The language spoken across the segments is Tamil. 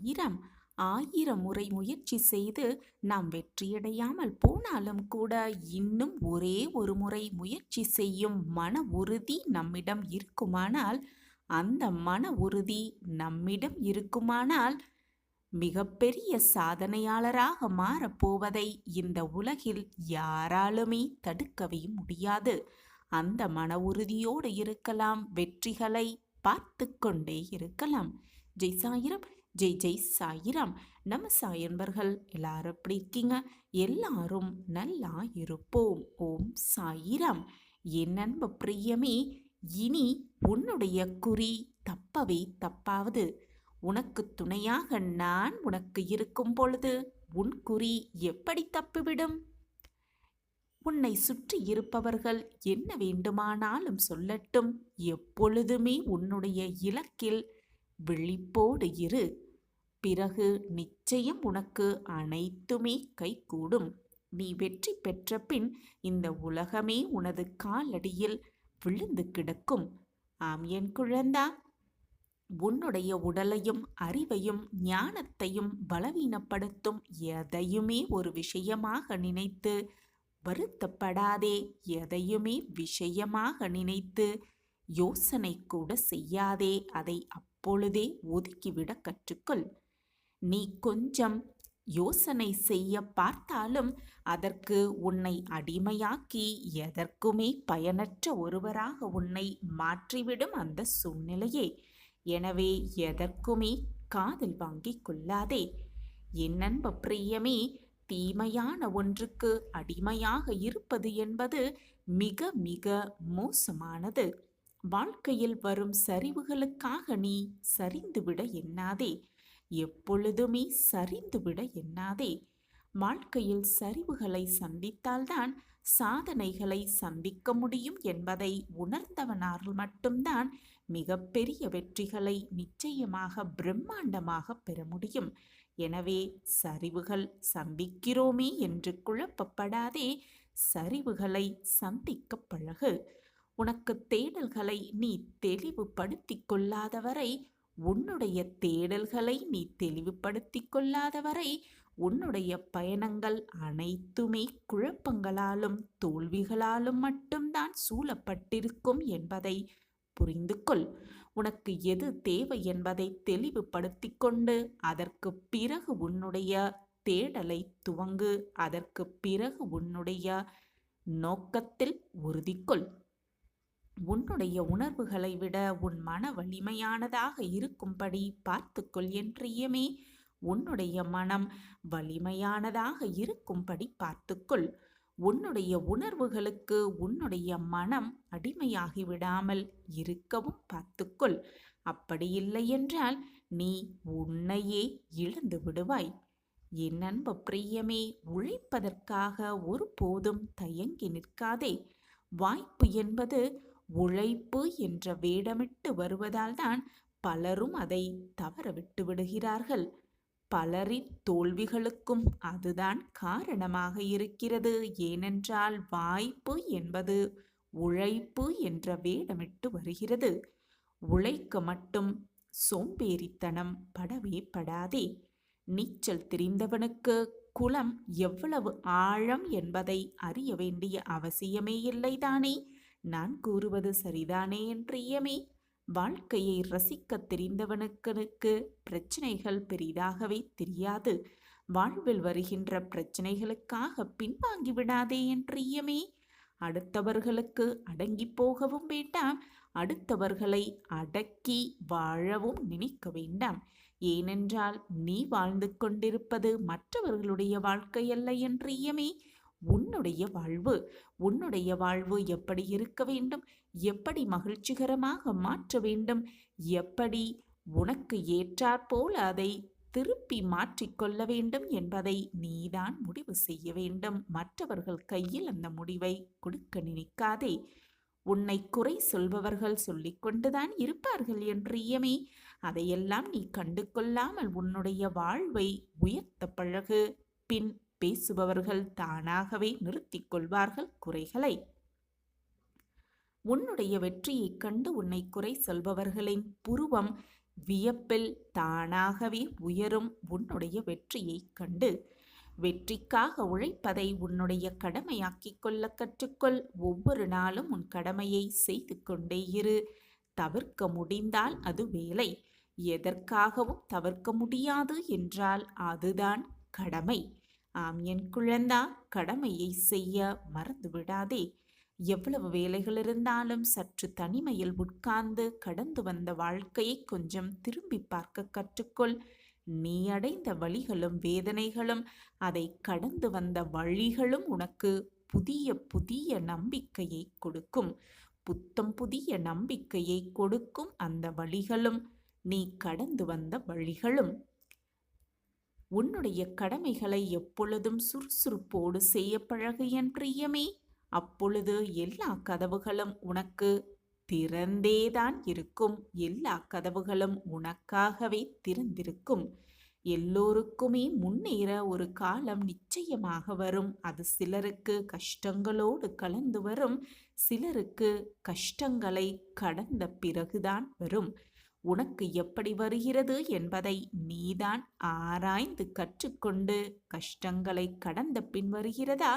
சாயிரம். 1000 முறை முயற்சி செய்து நாம் வெற்றியடையாமல் போனாலும் கூட இன்னும் ஒரே ஒரு முறை முயற்சி செய்யும் மன உறுதி நம்மிடம் இருக்குமானால், அந்த மன உறுதி நம்மிடம் இருக்குமானால் மிகப்பெரிய சாதனையாளராக மாறப்போவதை இந்த உலகில் யாராலுமே தடுக்கவே முடியாது. அந்த மன உறுதியோடு இருக்கலாம், வெற்றிகளை பார்த்து கொண்டே இருக்கலாம். ஜெய் சாயிரம், ஜெய் ஜெய் சாயிரம். நம்ம சாயன்பர்கள் எல்லாரும் எப்படி இருக்கீங்க? எல்லாரும் நல்லா இருப்போம். ஓம் சாயிரம். என் அன்பு பிரியமே, இனி உன்னுடைய குறி தப்பவே தப்பாவது. உனக்கு துணையாக நான் உனக்கு இருக்கும் பொழுது உன் குறி எப்படி தப்பிவிடும்? உன்னை சுற்றி இருப்பவர்கள் என்ன வேண்டுமானாலும் சொல்லட்டும், எப்பொழுதுமே உன்னுடைய இலக்கில் விழிப்போடு இரு. பிறகு நிச்சயம் உனக்கு அனைத்துமே கைகூடும். நீ வெற்றி பெற்ற பின் இந்த உலகமே உனது காலடியில் விழுந்து கிடக்கும். ஆம் என் குழந்தா, உன்னுடைய உடலையும் அறிவையும் ஞானத்தையும் பலவீனப்படுத்தும் எதையுமே ஒரு விஷயமாக நினைத்து வருத்தப்படாதே. எதையுமே விஷயமாக நினைத்து யோசனை கூட செய்யாதே. அதை அப்பொழுதே ஒதுக்கிவிட கற்றுக்கொள். நீ கொஞ்சம் யோசனை செய்ய பார்த்தாலும் அதற்கு உன்னை அடிமையாக்கி எதற்குமே பயனற்ற ஒருவராக உன்னை மாற்றிவிடும் அந்த சூழ்நிலையே. எனவே எதற்குமே காதில் வாங்கிக் கொள்ளாதே. என் அன்பு பிரியமே, தீமையான ஒன்றுக்கு அடிமையாக இருப்பது என்பது மிக மிக மோசமானது. வாழ்க்கையில் வரும் சரிவுகளுக்காக நீ சரிந்துவிட எண்ணாதே. எப்பொழுதுமே சரிந்துவிட எண்ணாதே. வாழ்க்கையில் சரிவுகளை சந்தித்தால்தான் சாதனைகளை சந்திக்க முடியும் என்பதை உணர்ந்தவனால் மட்டும்தான் மிகப்பெரிய வெற்றிகளை நிச்சயமாக பிரம்மாண்டமாக பெற முடியும். எனவே சரிவுகள் சந்திக்கிறோமே என்று குழப்பப்படாதே. சரிவுகளை சந்திக்க பழகு. உனக்கு தேடல்களை நீ தெளிவுபடுத்திக் கொள்ளாதவரை, உன்னுடைய தேடல்களை நீ தெளிவுபடுத்திக் கொள்ளாதவரை உன்னுடைய பயணங்கள் அனைத்துமே குழப்பங்களாலும் தோல்விகளாலும் மட்டும்தான் சூழப்பட்டிருக்கும் என்பதை புரிந்து கொள். உனக்கு எது தேவை என்பதை தெளிவுபடுத்தி கொண்டு அதற்கு பிறகு உன்னுடைய தேடலை துவங்கு. அதற்கு பிறகு உன்னுடைய நோக்கத்தில் உறுதி கொள். உன்னுடைய உணர்வுகளை விட உன் மன வலிமையானதாக இருக்கும்படி பார்த்துக்கொள் என் பிரியமே. உன்னுடைய மனம் வலிமையானதாக இருக்கும்படி பார்த்துக்கொள். உன்னுடைய உணர்வுகளுக்கு உன்னுடைய மனம் அடிமையாகி விடாமல் இருக்கவும் பார்த்துக்கொள். அப்படி இல்லை என்றால் நீ உன்னையே இழந்து விடுவாய். என் அன்பு பிரியமே, உழைப்பதற்காக ஒருபோதும் தயங்கி நிற்காதே. வாய்ப்பு என்பது உழைப்பு என்ற வேடமிட்டு வருவதால் தான் பலரும் அதை தவற விட்டு விடுகிறார்கள். பலரின் தோல்விகளுக்கும் அதுதான் காரணமாக இருக்கிறது. ஏனென்றால் வாய்ப்பு என்பது உழைப்பு என்ற வேடமிட்டு வருகிறது. உழைக்க மட்டும் சோம்பேறித்தனம் படவே படாதே. நீச்சல் தெரிந்தவனுக்கு குளம் எவ்வளவு ஆழம் என்பதை அறிய வேண்டிய அவசியமே இல்லைதானே? நான் கூறுவது சரிதானே என் பிரியமே? வாழ்க்கையை ரசிக்க தெரிந்தவனுக்கு பிரச்சனைகள் பெரிதாகவே தெரியாது. வாழ்வில் வருகின்ற பிரச்சனைகளுக்காக பின்வாங்கி விடாதே என் பிரியமே. அடுத்தவர்களுக்கு அடங்கி போகவும் வேண்டாம், அடுத்தவர்களை அடக்கி வாழவும் நினைக்க வேண்டாம். ஏனென்றால் நீ வாழ்ந்து கொண்டிருப்பது மற்றவர்களுடைய வாழ்க்கையல்ல என் பிரியமே, உன்னுடைய வாழ்வு. உன்னுடைய வாழ்வு எப்படி இருக்க வேண்டும், எப்படி மகிழ்ச்சிகரமாக மாற்ற வேண்டும், எப்படி உனக்கு ஏற்றாற்போல் அதை திருப்பி மாற்றிக்கொள்ள வேண்டும் என்பதை நீதான் முடிவு செய்ய வேண்டும். மற்றவர்கள் கையில் அந்த முடிவை கொடுக்க நினைக்காதே. உன்னை குறை சொல்பவர்கள் சொல்லிக்கொண்டுதான் இருப்பார்கள் என் பிரியமே. அதையெல்லாம் நீ கண்டு கொள்ளாமல் உன்னுடைய வாழ்வை உயர்த்த பழகு. பின் பேசுபவர்கள் தானாகவே நிறுத்திக் கொள்வார்கள் குறைகளை. உன்னுடைய வெற்றியைக் கண்டு உன்னை குறை சொல்பவர்களின் புருவம் வியப்பில் தானாகவே உயரும் உன்னுடைய வெற்றியைக் கண்டு. வெற்றிக்காக உழைப்பதை உன்னுடைய கடமையாக்கிக் கொள்ள கற்றுக்கொள். ஒவ்வொரு நாளும் உன் கடமையை செய்து கொண்டே இரு. தவிர்க்க முடிந்தால் அது வேலை. எதற்காகவும் தவிர்க்க முடியாது என்றால் அதுதான் கடமை. ஆம் என் குழந்தா, கடமையை செய்ய மறந்துவிடாதே. எவ்வளவு வேலைகள் இருந்தாலும் சற்று தனிமையில் உட்கார்ந்து கடந்து வந்த வாழ்க்கையை கொஞ்சம் திரும்பி பார்க்க கற்றுக்கொள். நீ அடைந்த வலிகளும் வேதனைகளும், அதை கடந்து வந்த வழிகளும் உனக்கு புதிய புதிய நம்பிக்கையை கொடுக்கும். புத்தம் புதிய நம்பிக்கையை கொடுக்கும் அந்த வழிகளும், நீ கடந்து வந்த வழிகளும். உன்னுடைய கடமைகளை எப்பொழுதும் சுறுசுறுப்போடு செய்ய பழகு என் பிரியமே. அப்பொழுது எல்லா கதவுகளும் உனக்கு திறந்தேதான் இருக்கும். எல்லா கதவுகளும் உனக்காகவே திறந்திருக்கும். எல்லோருக்குமே முன்னேற ஒரு காலம் நிச்சயமாக வரும். அது சிலருக்கு கஷ்டங்களோடு கலந்து வரும், சிலருக்கு கஷ்டங்களை கடந்த பிறகுதான் வரும். உனக்கு எப்படி வருகிறது என்பதை நீதான் ஆராய்ந்து கற்றுக்கொண்டு, கஷ்டங்களை கடந்த பின் வருகிறதா,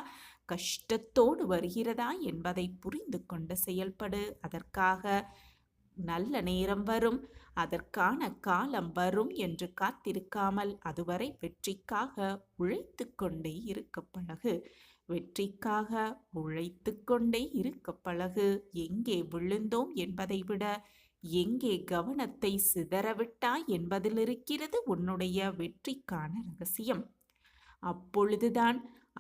கஷ்டத்தோடு வருகிறதா என்பதை புரிந்து கொண்டு செயல்படு. அதற்காக நல்ல நேரம் வரும், அதற்கான காலம் வரும் என்று காத்திருக்காமல் அதுவரை வெற்றிக்காக உழைத்து கொண்டே இருக்க பழகு. வெற்றிக்காக உழைத்து கொண்டே இருக்க பழகு. எங்கே விழுந்தோம் என்பதை விட எங்கே கவனத்தை சிதறவிட்டாய் என்பதில் இருக்கிறது உன்னுடைய வெற்றிக்கான ரகசியம். அப்பொழுதுதான்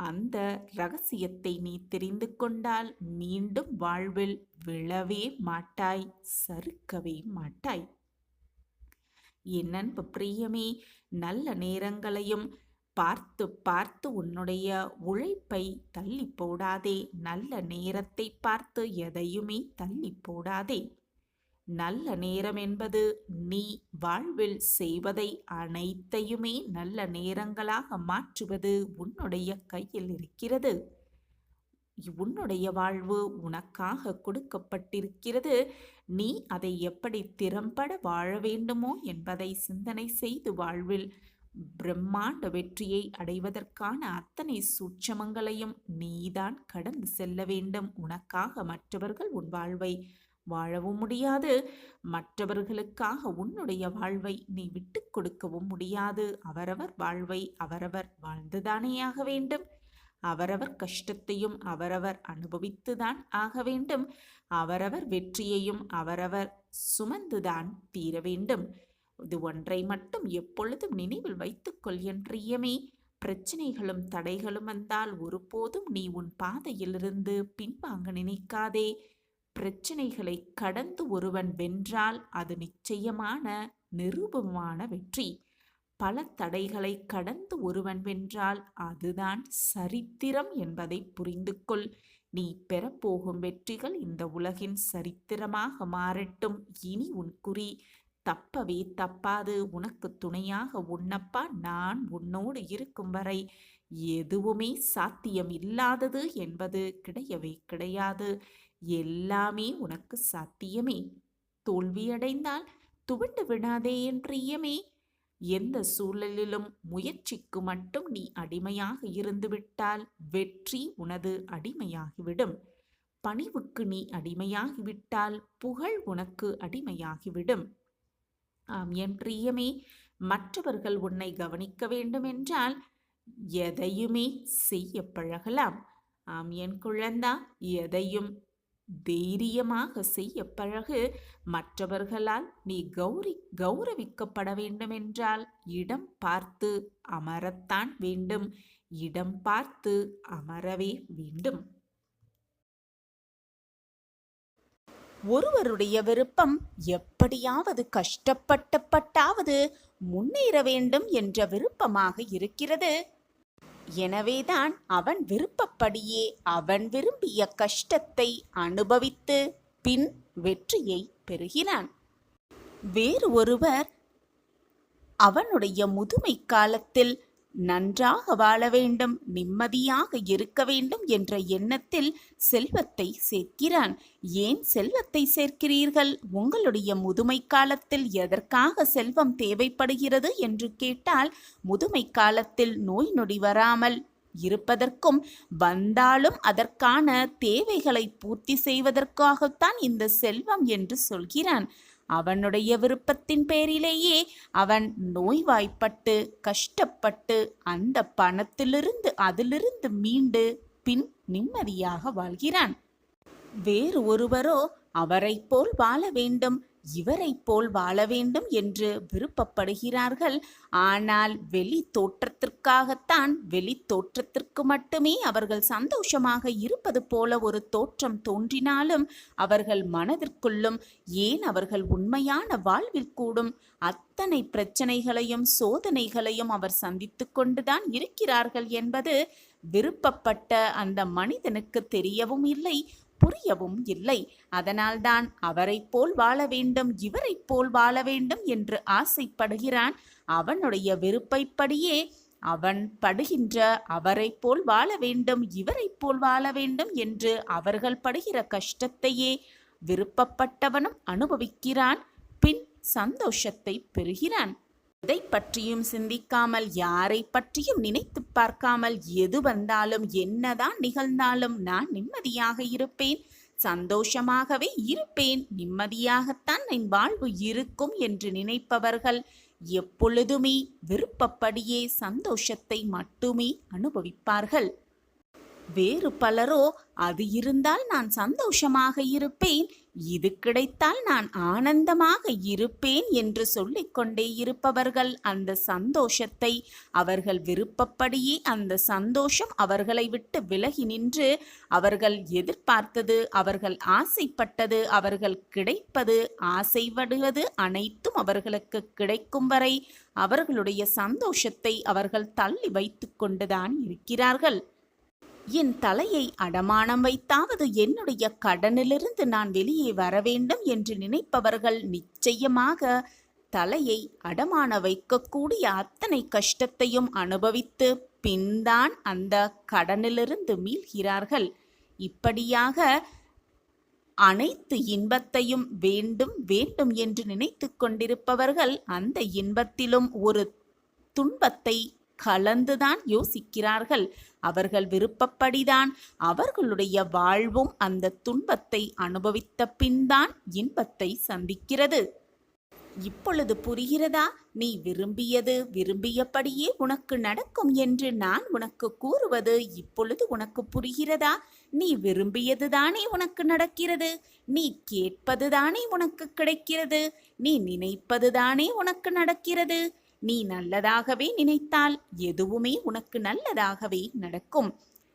அந்த ரகசியத்தை நீ தெரிந்து கொண்டால் மீண்டும் வாழ்வில் விழவே மாட்டாய், சறுக்கவே மாட்டாய். என் அன்பு பிரியமே, நல்ல நேரங்களையும் பார்த்து பார்த்து உன்னுடைய உழைப்பை தள்ளி போடாதே. நல்ல நேரத்தை பார்த்து எதையுமே தள்ளி போடாதே. நல்ல நேரம் என்பது நீ வாழ்வில் செய்வதை அனைத்தையுமே நல்ல நேரங்களாக மாற்றுவது உன்னுடைய கையில் இருக்கிறது. உன்னுடைய வாழ்வு உனக்காக கொடுக்கப்பட்டிருக்கிறது. நீ அதை எப்படி திறம்பட வாழ வேண்டுமோ என்பதை சிந்தனை செய்து வாழ்வில் பிரம்மாண்ட வெற்றியை அடைவதற்கான அத்தனை சூட்சமங்களையும் நீதான் கடந்து செல்ல வேண்டும். உனக்காக மற்றவர்கள் உன் வாழ்வை வாழவும் முடியாது. மற்றவர்களுக்காக உன்னுடைய வாழ்வை நீ விட்டு கொடுக்கவும் முடியாது. அவரவர் வாழ்வை அவரவர் வாழ்ந்துதானே ஆக வேண்டும். அவரவர் கஷ்டத்தையும் அவரவர் அனுபவித்துதான் ஆக வேண்டும். அவரவர் வெற்றியையும் அவரவர் சுமந்துதான் தீர வேண்டும். இது ஒன்றை மட்டும் எப்பொழுதும் நினைவில் வைத்துக்கொள் என் பிரியமே. பிரச்சனைகளும் தடைகளும் வந்தால் ஒருபோதும் நீ உன் பாதையிலிருந்து பின்வாங்க நினைக்காதே. பிரச்சனைகளை கடந்து ஒருவன் வென்றால் அது நிச்சயமான நிரூபமான வெற்றி. பல தடைகளை கடந்து ஒருவன் வென்றால் அதுதான் சரித்திரம் என்பதை புரிந்து கொள். நீ பெறப்போகும் வெற்றிகள் இந்த உலகின் சரித்திரமாக மாறட்டும். இனி உன் குறி தப்பவே தப்பாது. உனக்கு துணையாக உன்னப்பா நான் உன்னோடு இருக்கும் வரை எதுவுமே சாத்தியம் இல்லாதது என்பது கிடையவே கிடையாது. எல்லாமே உனக்கு சாத்தியமே. தோல்வியடைந்தால் துவண்டு விடாதே என் பிரியமே. எந்த சூழலிலும் முயற்சிக்கு மட்டும் நீ அடிமையாக இருந்துவிட்டால் வெற்றி உனது அடிமையாகிவிடும். பணிவுக்கு நீ அடிமையாகிவிட்டால் புகழ் உனக்கு அடிமையாகிவிடும். ஆம் என் பிரியமே, மற்றவர்கள் உன்னை கவனிக்க வேண்டும் என்றால் எதையுமே செய்ய பழகலாம். ஆம் என் குழந்தா, எதையும் தைரியமாக செய்ய பழகு. மற்றவர்களால் நீ கௌரவிக்கப்பட வேண்டுமென்றால் இடம் பார்த்து அமரத்தான் வேண்டும். இடம் பார்த்து அமரவே வேண்டும். ஒருவருடைய விருப்பம் எப்படியாவது கஷ்டப்பட்டாவது முன்னேற வேண்டும் என்ற விருப்பமாக இருக்கிறது. எனவேதான் அவன் விருப்பப்படியே அவன் விரும்பிய கஷ்டத்தை அனுபவித்து பின் வெற்றியை பெறுகிறான். வேறு ஒருவர் அவனுடைய முதுமை காலத்தில் நன்றாக வாழ வேண்டும், நிம்மதியாக இருக்க வேண்டும் என்ற எண்ணத்தில் செல்வத்தை சேர்க்கிறான். ஏன் செல்வத்தை சேர்க்கிறீர்கள்? உங்களுடைய முதுமை காலத்தில் எதற்காக செல்வம் தேவைப்படுகிறது என்று கேட்டால், முதுமை காலத்தில் நோய் நொடி வராமல் இருப்பதற்கும், வந்தாலும் அதற்கான தேவைகளை பூர்த்தி செய்வதற்காகத்தான் இந்த செல்வம் என்று சொல்கிறான். அவனுடைய விருப்பத்தின் பேரிலேயே அவன் நோய்வாய்ப்பட்டு கஷ்டப்பட்டு அந்த பணத்திலிருந்து அதிலிருந்து மீண்டு பின் நிம்மதியாக வாழ்கிறான். வேறு ஒருவரோ அவரைப் போல் வாழ வேண்டும், இவரைப் போல் வாழ வேண்டும் என்று விருப்பப்படுகிறார்கள். ஆனால் வெளி தோற்றத்திற்காகத்தான், வெளி தோற்றத்திற்கு மட்டுமே அவர்கள் சந்தோஷமாக இருப்பது போல ஒரு தோற்றம் தோன்றினாலும் அவர்கள் மனதிற்குள்ளும், ஏன் அவர்கள் உண்மையான வாழ்வில் கூடும் அத்தனை பிரச்சனைகளையும் சோதனைகளையும் அவர் சந்தித்து கொண்டுதான் இருக்கிறார்கள் என்பது விருப்பப்பட்ட அந்த மனிதனுக்கு தெரியவும் இல்லை, புரியவும் இல்லை. அதனால்தான் அவரைப் போல் வாழ வேண்டும், இவரைப் போல் வாழ வேண்டும் என்று ஆசைப்படுகிறான். அவனுடைய விருப்பப்படியே அவன் படுகின்ற அவரைப் போல் வாழ வேண்டும், இவரைப் போல் வாழ வேண்டும் என்று அவர்கள் படுகிற கஷ்டத்தையே விருப்பப்பட்டவனும் அனுபவிக்கிறான். பின் சந்தோஷத்தை பெறுகிறான். எதை பற்றியும் சிந்திக்காமல், யாரை பற்றியும் நினைத்து பார்க்காமல், எது வந்தாலும் என்னதான் நிகழ்ந்தாலும் நான் நிம்மதியாக இருப்பேன், சந்தோஷமாகவே இருப்பேன், நிம்மதியாகத்தான் என் வாழ்வு இருக்கும் என்று நினைப்பவர்கள் எப்பொழுதுமே விருப்பப்படியே சந்தோஷத்தை மட்டுமே அனுபவிப்பார்கள். வேறு பலரோ அது இருந்தால் நான் சந்தோஷமாக இருப்பேன், இது கிடைத்தால் நான் ஆனந்தமாக இருப்பேன் என்று சொல்லிக்கொண்டே இருப்பவர்கள் அந்த சந்தோஷத்தை அவர்கள் விருப்பப்படியே, அந்த சந்தோஷம் அவர்களை விட்டு விலகி நின்று அவர்கள் எதிர்பார்த்தது, அவர்கள் ஆசைப்பட்டது, அவர்கள் கிடைப்பது, ஆசைப்படுவது அனைத்தும் அவர்களுக்கு கிடைக்கும் வரை அவர்களுடைய சந்தோஷத்தை அவர்கள் தள்ளி வைத்து கொண்டுதான் இருக்கிறார்கள். என் தலையை அடமானம் வைத்தாவது என்னுடைய கடனிலிருந்து நான் வெளியே வர வேண்டும் என்று நினைப்பவர்கள் நிச்சயமாக தலையை அடமான வைக்கக்கூடிய அத்தனை கஷ்டத்தையும் அனுபவித்து பின்தான் அந்த கடனிலிருந்து மீள்கிறார்கள். இப்படியாக அனைத்து இன்பத்தையும் வேண்டும் வேண்டும் என்று நினைத்து கொண்டிருப்பவர்கள் அந்த இன்பத்திலும் ஒரு துன்பத்தை கலந்துதான் யோசிக்கிறார்கள். அவர்கள் விருப்பப்படிதான் அவர்களுடைய வாழ்வும் அந்த துன்பத்தை அனுபவித்த பின்தான் இன்பத்தை சந்திக்கிறது. இப்பொழுது புரிகிறதா? நீ விரும்பியது விரும்பியபடியே உனக்கு நடக்கும் என்று நான் உனக்கு கூறுவது இப்பொழுது உனக்கு புரிகிறதா? நீ விரும்பியதுதானே உனக்கு நடக்கிறது, நீ கேட்பதுதானே உனக்கு கிடைக்கிறது, நீ நினைப்பதுதானே உனக்கு நடக்கிறது. நீ நல்லதாகவே நினைத்தால் எதுவுமே உனக்கு நல்லதாகவே நடக்கும்.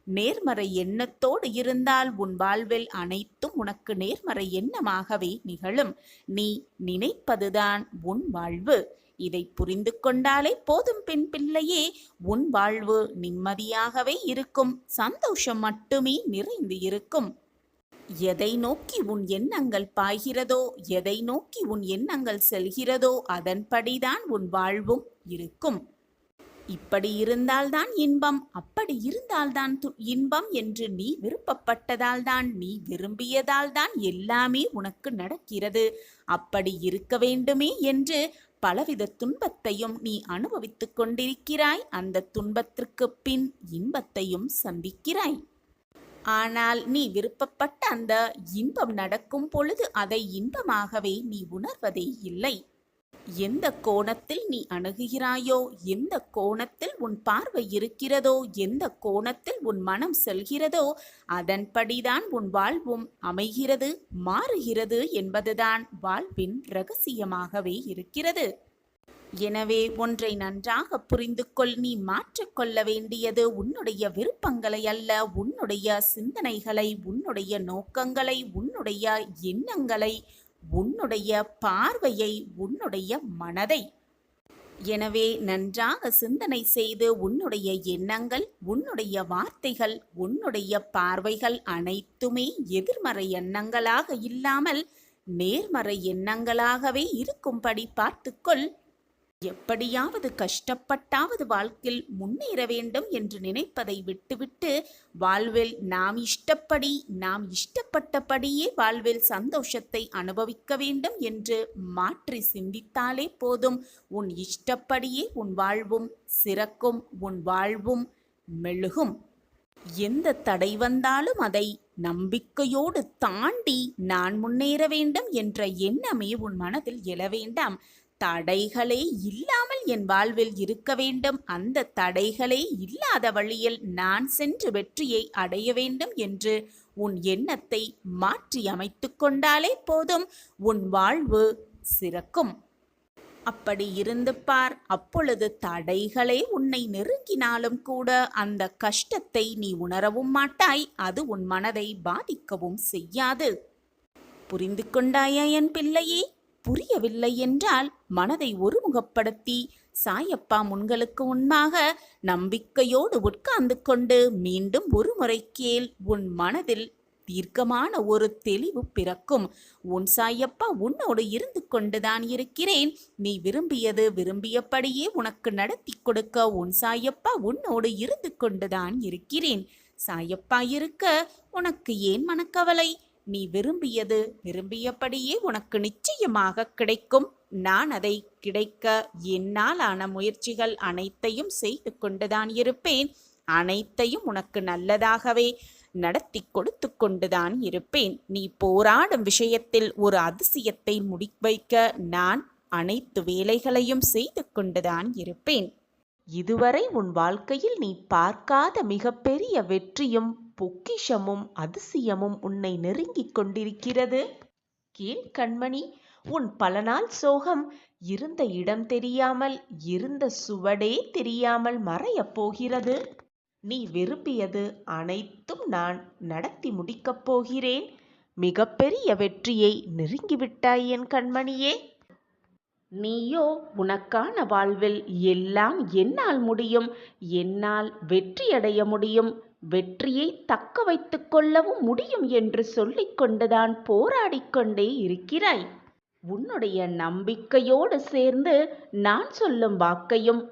நேர்மறை எண்ணத்தோடு இருந்தால் உன் வாழ்வில் அனைத்தும் உனக்கு நேர்மறை எண்ணமாகவே நிகழும். நீ நினைப்பதுதான் உன் வாழ்வு. இதை புரிந்து கொண்டாலே போதும் பெண் பிள்ளையே, உன் வாழ்வு நிம்மதியாகவே இருக்கும், சந்தோஷம் மட்டுமே நிறைந்து இருக்கும். எதை நோக்கி உன் எண்ணங்கள் பாய்கிறதோ, எதை நோக்கி உன் எண்ணங்கள் செல்கிறதோ அதன்படிதான் உன் வாழ்வும் இருக்கும். இப்படி இருந்தால்தான் இன்பம், அப்படி இருந்தால்தான் இன்பம் என்று நீ விருப்பப்பட்டதால்தான், நீ விரும்பியதால்தான் எல்லாமே உனக்கு நடக்கிறது. அப்படி இருக்க வேண்டுமே என்று பலவித துன்பத்தையும் நீ அனுபவித்துக் கொண்டிருக்கிறாய். அந்த துன்பத்திற்கு பின் இன்பத்தையும் சந்திக்கிறாய். ஆனால் நீ விருப்பப்பட்ட அந்த இன்பம் நடக்கும் பொழுது அதை இன்பமாகவே நீ உணர்வதே இல்லை. எந்த கோணத்தில் நீ அணுகுகிறாயோ, எந்த கோணத்தில் உன் பார்வை இருக்கிறதோ, எந்த கோணத்தில் உன் மனம் செல்கிறதோ அதன்படிதான் உன் வாழ்வும் அமைகிறது, மாறுகிறது என்பதுதான் வாழ்வின் இரகசியமாகவே இருக்கிறது. எனவே ஒன்றை நன்றாக புரிந்து கொள். நீ மாற்றிக்கொள்ள வேண்டியது உன்னுடைய விருப்பங்களை அல்ல, உன்னுடைய சிந்தனைகளை, உன்னுடைய நோக்கங்களை, உன்னுடைய எண்ணங்களை, உன்னுடைய பார்வையை, உன்னுடைய மனதை. எனவே நன்றாக சிந்தனை செய்து உன்னுடைய எண்ணங்கள், உன்னுடைய வார்த்தைகள், உன்னுடைய பார்வைகள் அனைத்துமே எதிர்மறை எண்ணங்களாக இல்லாமல் நேர்மறை எண்ணங்களாகவே இருக்கும்படி பார்த்துக்கொள். எப்படியாவது கஷ்டப்பட்டாவது வாழ்க்கையில் முன்னேற வேண்டும் என்று நினைப்பதை விட்டுவிட்டு வாழ்வில் நாம் இஷ்டப்பட்டபடியே வாழ்வில் சந்தோஷத்தை அனுபவிக்க வேண்டும் என்று மாற்றி சிந்தித்தாலே போதும். உன் இஷ்டப்படியே உன் வாழ்வும் சிறக்கும், உன் வாழ்வும் மெழுகும். எந்த தடை வந்தாலும் அதை நம்பிக்கையோடு தாண்டி நான் முன்னேற வேண்டும் என்ற எண்ணமே உன் மனதில் எழ வேண்டாம். தடைகளே இல்லாமல் என் வாழ்வில் இருக்க வேண்டும், அந்த தடைகளே இல்லாத வழியில் நான் சென்று வெற்றியை அடைய வேண்டும் என்று உன் எண்ணத்தை மாற்றி அமைத்து கொண்டாலே போதும், உன் வாழ்வு சிறக்கும். அப்படி இருந்து பார். அப்பொழுது தடைகளே உன்னை நெருங்கினாலும் கூட அந்த கஷ்டத்தை நீ உணரவும் மாட்டாய், அது உன் மனதை பாதிக்கவும் செய்யாது. புரிந்து கொண்டாயா என் பிள்ளையே? புரியவில்லை என்றால் மனதை ஒருமுகப்படுத்தி சாயப்பா உங்களுக்கு முன்பாக நம்பிக்கையோடு உட்கார்ந்து கொண்டு மீண்டும் ஒரு முறை கேள். உன் மனதில் தீர்க்கமான ஒரு தெளிவு பிறக்கும். உன் சாயப்பா உன்னோடு இருந்து கொண்டுதான் இருக்கிறேன். நீ விரும்பியது விரும்பியபடியே உனக்கு நடத்தி கொடுக்க உன் சாயப்பா உன்னோடு இருந்து கொண்டுதான் இருக்கிறேன். சாயப்பா இருக்க உனக்கு ஏன் மனக்கவலை? நீ விரும்பியது விரும்பியபடியே உனக்கு நிச்சயமாக கிடைக்கும். நான் அதை கிடைக்க என்னால் ஆன முயற்சிகள் அனைத்தையும் செய்து கொண்டுதான் இருப்பேன். அனைத்தையும் உனக்கு நல்லதாகவே நடத்தி கொடுத்து கொண்டுதான் இருப்பேன். நீ போராடும் விஷயத்தில் ஒரு அதிசயத்தை முடிவைக்க நான் அனைத்து வேலைகளையும் செய்து கொண்டுதான் இருப்பேன். இதுவரை உன் வாழ்க்கையில் நீ பார்க்காத மிகப்பெரிய வெற்றியும் பொக்கிஷமும் அதிசயமும் உன்னை நெருங்கிக் கொண்டிருக்கிறது. கேள் கண்மணி, உன் பல நாள் சோகம் இருந்த இடம் தெரியாமல், இருந்த சுவடே தெரியாமல் மறையப் போகிறது. நீ விரும்பியது அனைத்தும் நான் நடத்தி முடிக்கப் போகிறேன். மிகப்பெரிய வெற்றியை நெருங்கிவிட்டாய் என் கண்மணியே. நீயோ உனக்கான வாழ்வில் எல்லாம் என்னால் முடியும், என்னால் வெற்றியடைய முடியும், வெற்றியை தக்க வைத்துக் கொள்ளவும் முடியும் என்று சொல்லிக்கொண்டுதான் போராடிக்கொண்டே இருக்கிறாய். உன்னுடைய நம்பிக்கையோடு சேர்ந்து நான் சொல்லும் வாக்கையும்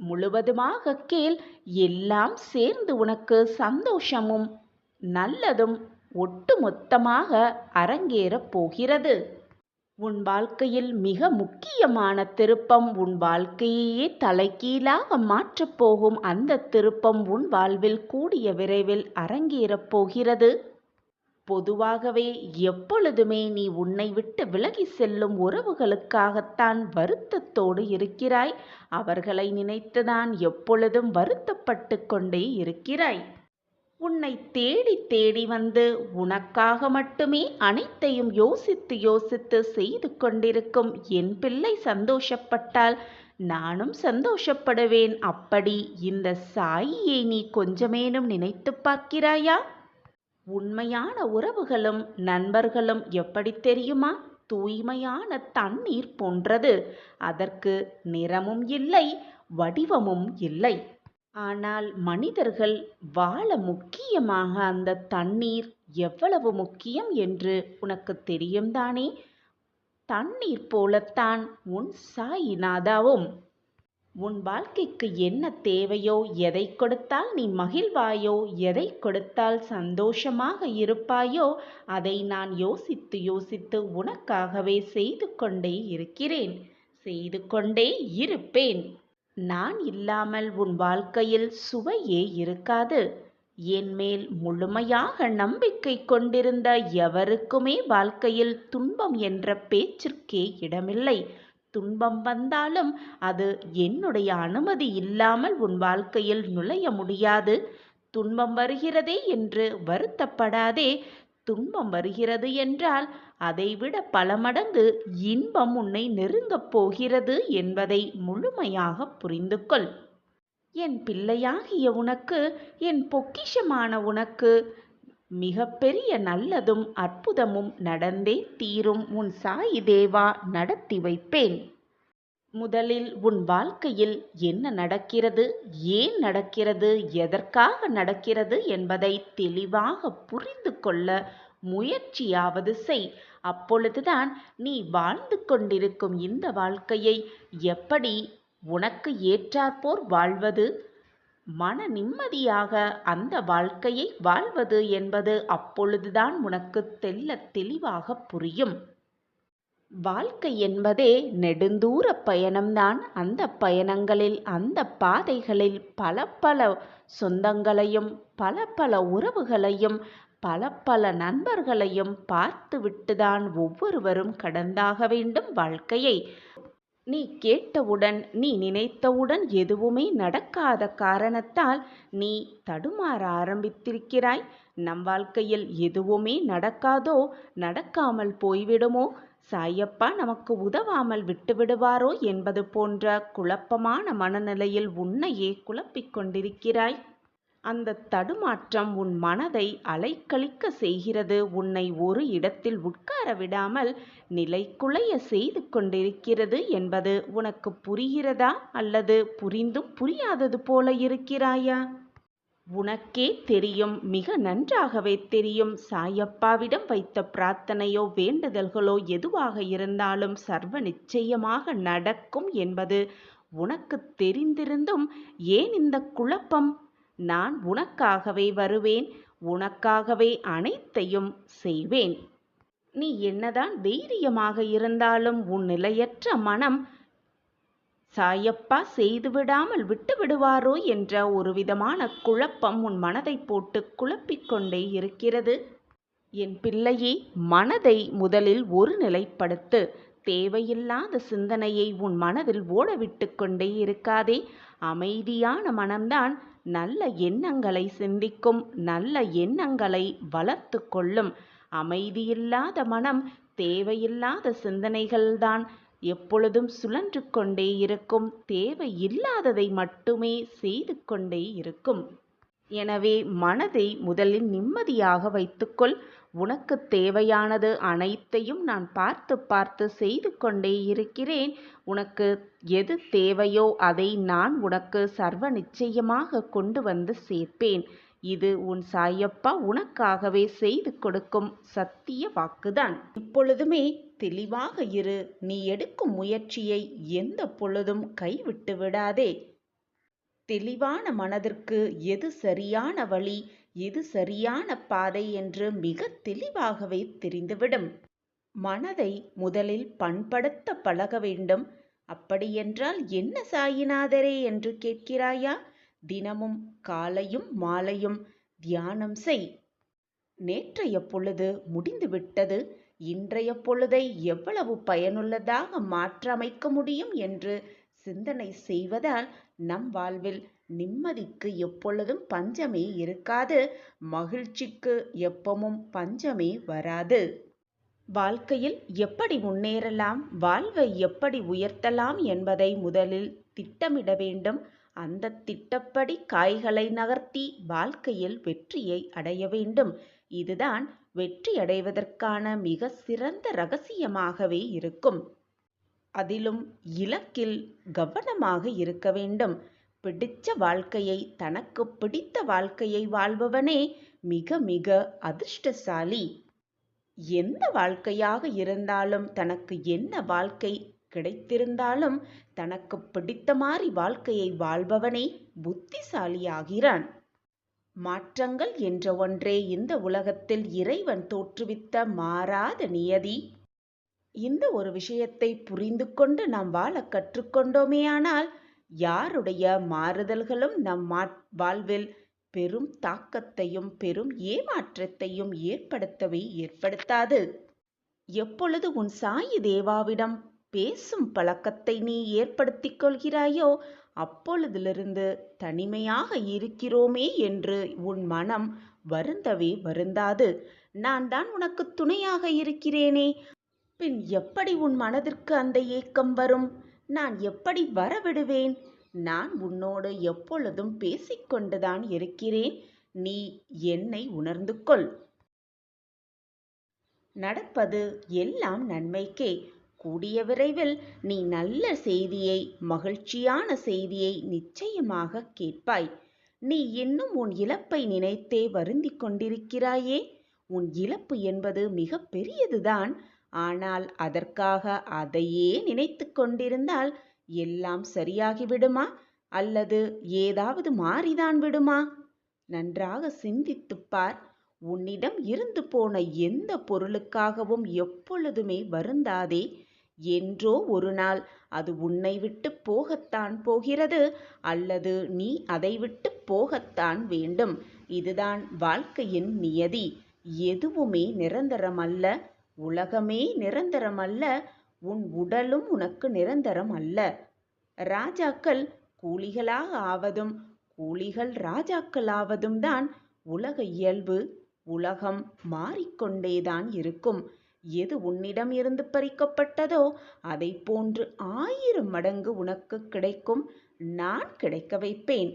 முழுவதுமாக கேள். எல்லாம் சேர்ந்து உனக்கு சந்தோஷமும் நல்லதும் ஒட்டுமொத்தமாக அரங்கேறப் போகிறது. உன் வாழ்க்கையில் மிக முக்கியமான திருப்பம், உன் வாழ்க்கையே தலைகீழாக மாற்றப் போகும் அந்த திருப்பம் உன் வாழ்வில் கூடிய விரைவில் அரங்கேறப் போகிறது. பொதுவாகவே எப்பொழுதுமே நீ உன்னை விட்டு விலகி செல்லும் உறவுகளுக்காகத்தான் வருத்தத்தோடு இருக்கிறாய். அவர்களை நினைத்துதான் எப்பொழுதும் வருத்தப்பட்டு கொண்டே இருக்கிறாய். உன்னை தேடி தேடி வந்து உனக்காக மட்டுமே அனைத்தையும் யோசித்து யோசித்து செய்து கொண்டிருக்கும் என் பிள்ளை சந்தோஷப்பட்டால் நானும் சந்தோஷப்படுவேன். அப்படி இந்த சாயியை நீ கொஞ்சமேனும் நினைத்து பார்க்கிறாயா? உண்மையான உறவுகளும் நண்பர்களும் எப்படி தெரியுமா? தூய்மையான தண்ணீர் போன்றது. அதற்கு நிறமும் இல்லை, வடிவமும் இல்லை. ஆனால் மனிதர்கள் வாழ முக்கியமாக அந்த தண்ணீர் எவ்வளவு முக்கியம் என்று உனக்கு தெரியும் தானே? தண்ணீர் போலத்தான் உன் சாயிநாதாவும். உன் வாழ்க்கைக்கு என்ன தேவையோ, எதை கொடுத்தால் நீ மகிழ்வாயோ, எதை கொடுத்தால் சந்தோஷமாக இருப்பாயோ, அதை நான் யோசித்து யோசித்து உனக்காகவே செய்து கொண்டே இருக்கிறேன், செய்து கொண்டே இருப்பேன். நான் இல்லாமல் உன் வாழ்க்கையில் சுவையே இருக்காது. என் மேல் முழுமையாக நம்பிக்கை கொண்டிருந்த எவருக்குமே வாழ்க்கையில் துன்பம் என்ற பேச்சிற்கே இடமில்லை. துன்பம் வந்தாலும் அது என்னுடைய அனுமதி இல்லாமல் உன் வாழ்க்கையில் நுழைய முடியாது. துன்பம் வருகிறதே என்று வருத்தப்படாதே. துன்பம் வருகிறது என்றால் அதைவிட பல மடங்கு இன்பம் உன்னை நெருங்கப் போகிறது என்பதை முழுமையாக புரிந்து கொள். என் பிள்ளையாகிய உனக்கு, என் பொக்கிஷமான உனக்கு மிகப்பெரிய நல்லதும் அற்புதமும் நடந்தே தீரும். உன் சாயி தேவா நடத்தி வைப்பேன். முதலில் உன் வாழ்க்கையில் என்ன நடக்கிறது, ஏன் நடக்கிறது, எதற்காக நடக்கிறது என்பதை தெளிவாக புரிந்து கொள்ள முயற்சியாவது செய். அப்பொழுதுதான் நீ வாழ்ந்து கொண்டிருக்கும் இந்த வாழ்க்கையை எப்படி உனக்கு ஏற்றாற்போர் வாழ்வது, மன நிம்மதியாக அந்த வாழ்க்கையை வாழ்வது என்பது அப்பொழுதுதான் உனக்கு தெள்ளத் தெளிவாக புரியும். வாழ்க்கை என்பதே நெடுந்தூர பயணம்தான். அந்த பயணங்களில், அந்த பாதைகளில் பல பல சொந்தங்களையும், பல பல உறவுகளையும், பல பல நண்பர்களையும் பார்த்துவிட்டுதான் ஒவ்வொருவரும் கடந்தாக வேண்டும் வாழ்க்கையை. நீ கேட்டவுடன், நீ நினைத்தவுடன் எதுவுமே நடக்காத காரணத்தால் நீ தடுமாற ஆரம்பித்திருக்கிறாய். நம் வாழ்க்கையில் எதுவுமே நடக்காதோ, நடக்காமல் போய்விடுமோ, சாயப்பா நமக்கு உதவாமல் விட்டுவிடுவாரோ என்பது போன்ற குழப்பமான மனநிலையில் உன்னையே குழப்பிக் கொண்டிருக்கிறாய். அந்த தடுமாற்றம் உன் மனதை அலைக்கழிக்க செய்கிறது. உன்னை ஒரு இடத்தில் உட்கார விடாமல் நிலைகுலைய செய்து கொண்டிருக்கிறது என்பது உனக்கு புரிகிறதா? அல்லது புரிந்தும் புரியாதது போல இருக்கிறாயா? உனக்கே தெரியும், மிக நன்றாகவே தெரியும். சாயப்பாவிடம் வைத்த பிரார்த்தனையோ வேண்டுதல்களோ எதுவாக இருந்தாலும் சர்வ நிச்சயமாக நடக்கும் என்பது உனக்கு தெரிந்திருந்தும் ஏன் இந்த குழப்பம்? நான் உனக்காகவே வருவேன், உனக்காகவே அனைத்தையும் செய்வேன். நீ என்னதான் தைரியமாக இருந்தாலும் உன் நிலையற்ற மனம் சாயப்பா செய்துவிடாமல் விட்டுவிடுவாரோ என்ற ஒரு விதமான குழப்பம் உன் மனதை போட்டு குழப்பிக்கொண்டே இருக்கிறது. என் பிள்ளையே, மனதை முதலில் ஒரு நிலைப்படுத்து. தேவையில்லாத சிந்தனையை உன் மனதில் ஓடவிட்டு கொண்டே இருக்காதே. அமைதியான மனம்தான் நல்ல எண்ணங்களை சிந்திக்கும், நல்ல எண்ணங்களை வளர்த்து கொள்ளும். அமைதியில்லாத மனம் தேவையில்லாத சிந்தனைகள்தான் எப்பொழுதும் சுழன்று கொண்டே இருக்கும். தேவையில்லாததை மட்டுமே செய்து கொண்டே இருக்கும். எனவே மனதை முதலில் நிம்மதியாக வைத்துக்கொள். உனக்கு தேவையானது அனைத்தையும் நான் பார்த்து பார்த்து செய்து கொண்டே இருக்கிறேன். உனக்கு எது தேவையோ அதை நான் உனக்கு சர்வ நிச்சயமாக கொண்டு வந்து சேர்ப்பேன். இது உன் சாயப்பா உனக்காகவே செய்து கொடுக்கும் சத்திய வாக்குதான். இப்பொழுதுமே தெளிவாக இரு. நீ எடுக்கும் முயற்சியை எந்த பொழுதும் கைவிட்டு விடாதே. தெளிவான மனதிற்கு எது சரியான வழி, எது சரியான பாதை என்று மிக தெளிவாகவே தெரிந்துவிடும். மனதை முதலில் பண்படுத்த பழக வேண்டும். அப்படியென்றால் என்ன சாயிநாதரே என்று கேட்கிறாயா? தினமும் காலையும் மாலையும் தியானம் செய். நேற்றைய பொழுது முடிந்துவிட்டது. இன்றைய பொழுதை எவ்வளவு பயனுள்ளதாக மாற்றமைக்க முடியும் என்று சிந்தனை செய்வதால் நம் வாழ்வில் நிம்மதிக்கு எப்பொழுதும் பஞ்சமே இருக்காது. மகிழ்ச்சிக்கு எப்பவும் பஞ்சமே வராது. வாழ்க்கையில் எப்படி முன்னேறலாம், வாழ்வை எப்படி உயர்த்தலாம் என்பதை முதலில் திட்டமிட வேண்டும். அந்த திட்டப்படி காய்களை நகர்த்தி வாழ்க்கையில் வெற்றியை அடைய வேண்டும். இதுதான் வெற்றி அடைவதற்கான மிக சிறந்த ரகசியமாகவே இருக்கும். அதிலும் இலக்கில் கவனமாக இருக்க வேண்டும். பிடிச்ச வாழ்க்கையை, தனக்கு பிடித்த வாழ்க்கையை வாழ்பவனே மிக மிக அதிர்ஷ்டசாலி. எந்த வாழ்க்கையாக இருந்தாலும், தனக்கு என்ன வாழ்க்கை கிடைத்திருந்தாலும் தனக்கு பிடித்த மாதிரி வாழ்க்கையை வாழ்பவனே புத்திசாலியாகிறான். மாற்றங்கள் என்ற ஒன்றே இந்த உலகத்தில் இறைவன் தோற்றுவித்த மாறாத நியதி. இந்த ஒரு விஷயத்தை புரிந்து கொண்டு நாம் வாழ கற்றுக்கொண்டோமேயானால் யாருடைய மாறுதல்களும் நம் வாழ்வில் பெரும் தாக்கத்தையும் பெரும் ஏமாற்றத்தையும் ஏற்படுத்தவே ஏற்படுத்தாது. எப்பொழுது உன் சாயி தேவாவிடம் பேசும் பழக்கத்தை நீ ஏற்படுத்திக் கொள்கிறாயோ அப்பொழுதிலிருந்து தனிமையாக இருக்கிறோமே என்று உன் மனம் வருந்தவே வருந்தாது. நான் தான் உனக்கு துணையாக இருக்கிறேனே, பின் எப்படி உன் மனதிற்கு அந்த ஏக்கம் வரும்? நான் எப்படி வரவிடுவேன்? நான் உன்னோடு எப்பொழுதும் பேசிக்கொண்டுதான் இருக்கிறேன். நீ என்னை உணர்ந்து கொள். நடப்பது எல்லாம் நன்மைக்கே. கூடிய விரைவில் நீ நல்ல செய்தியை, மகிழ்ச்சியான செய்தியை நிச்சயமாக கேட்பாய். நீ இன்னும் உன் இழப்பை நினைத்தே வருந்திக் கொண்டிருக்கிறாயே. உன் இழப்பு என்பது மிக பெரியதுதான். ஆனால் அதற்காக அதையே நினைத்து கொண்டிருந்தால் எல்லாம் சரியாகி விடுமா அல்லது ஏதாவது மாறிதான் விடுமா? நன்றாக சிந்தித்துப் பார். உன்னிடம் இருந்து போன எந்த பொருளுக்காகவும் எப்பொழுதுமே வருந்தாதே. என்றோ ஒரு நாள் அது உன்னை விட்டு போகத்தான் போகிறது, அல்லது நீ அதை விட்டு போகத்தான் வேண்டும். இதுதான் வாழ்க்கையின் நியதி. எதுவுமே நிரந்தரமல்ல. உலகமே நிரந்தரமல்ல. உன் உடலும் உனக்கு நிரந்தரம் அல்ல. ராஜாக்கள் கூலிகளாக ஆவதும் கூலிகள் ராஜாக்கள் ஆவதும் தான் உலக இயல்பு. உலகம் மாறிக்கொண்டேதான் இருக்கும். எது உன்னிடம் இருந்து பறிக்கப்பட்டதோ அதை போன்று 1000 மடங்கு உனக்கு கிடைக்கும். நான் கிடைக்க வைப்பேன்.